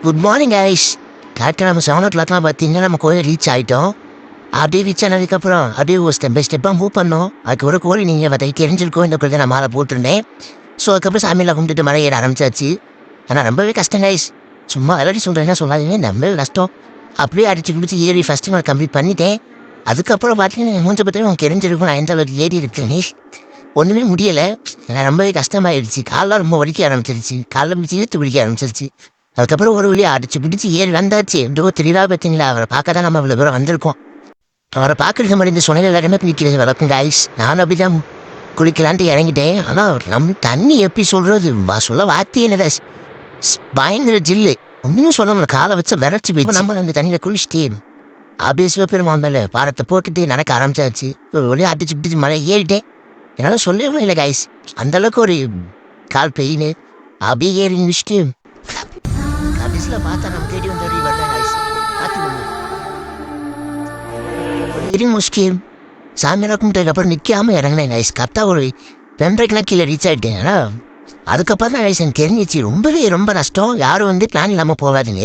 Good morning eyes. கரெக்டாக நம்ம 7 o'clockலாம் பார்த்தீங்கன்னா நம்ம கோயில் ரீச் ஆகிட்டோம். அப்படியே ரீச் ஆனதுக்கப்புறம் அப்படியே ஒரு ஸ்டெப் பை ஸ்டெப்பாக மூவ் பண்ணோம். அதுக்கு ஒரு கோழி நீங்கள் அதை தெரிஞ்சிருக்கோம். இந்த கோயில் நான் மாலை போட்டிருந்தேன். ஸோ அதுக்கப்புறம் சாமியெல்லாம் கும்பிட்டுட்டு மலை ஏற ஆரம்பிச்சாச்சு. ஆனால் ரொம்பவே கஷ்டம் கைஸ். சும்மா எல்லாரும் சொல்கிறேன்னா சொல்லாதீங்க, ரொம்பவே கஷ்டம். அப்படியே அடிச்சு பிடிச்சி ஏறி ஃபஸ்ட்டு நான் கம்ப்ளீட் பண்ணிட்டேன். அதுக்கப்புறம் பார்த்தீங்கன்னா மூஞ்ச பற்றி உங்களுக்கு தெரிஞ்சிருக்கும் நான் எந்த அளவுக்கு ஏறி இருக்கேன். ஒன்றுமே முடியலை. நான் ரொம்பவே கஷ்டமாயிடுச்சு. காலெலாம் ரொம்ப வலிக்க ஆரம்பிச்சிருச்சு. காலைல பிடிச்சி இழுத்து பிடிக்க ஆரம்பிச்சிருச்சு. அதுக்கப்புறம் ஒரு வழியாக அடிச்சு பிடிச்சி ஏறி வந்தாச்சு. எப்படியோ தெரியலா பார்த்தீங்களா, அவரை பார்க்க தான் நம்ம இவ்வளோ தூரம் வந்திருக்கோம். அவரை பார்க்குறதுக்கு மாதிரி இந்த சொன்னையில் எல்லாருமே குளிக்கிறது வளர்க்கும் கைஸ். நான் அப்படி தான் குளிக்கலான்ட்டு இறங்கிட்டேன். ஆனால் நம்ம தண்ணி எப்படி சொல்கிறது சொல்ல வார்த்தையே இல்லை. பயங்கர ஜில்லு. ஒன்றும் சொல்ல முடியல. காலை வச்சு விரைச்சி போய் நம்ம அந்த தண்ணியில் குளிச்சுட்டு அப்படியே சிவபெருமான் மேலே பாரத்தை போட்டுட்டு நடக்க ஆரம்பிச்சாச்சு. ஒரு வழியாக அடிச்சு பிடிச்சி மழை ஏறிட்டேன். என்னால் சொல்லவே இல்லை கைஸ். அந்தளவுக்கு ஒரு கால் பெயின். அப்படியே ஏறி முடிச்சுட்டு கடைசியில் பார்த்தா நம்ம தேடி வந்து வரல கைஸ். பார்த்துக்கோங்க. வெரி முஸ்கில் சாமியெல்லாம் கும்பிட்டதுக்கப்புறம் நிற்காமல் இறங்கினேன் கைஸ். கரெக்டாக ஒரு 2:30 கீழே ரீச் ஆகிட்டேன். ஆனால் அதுக்கப்புறம் தான் கைஸ் எனக்கு தெரிஞ்சிச்சு ரொம்பவே ரொம்ப நஷ்டம். யாரும் வந்து பிளான் இல்லாமல் போகாதீங்க.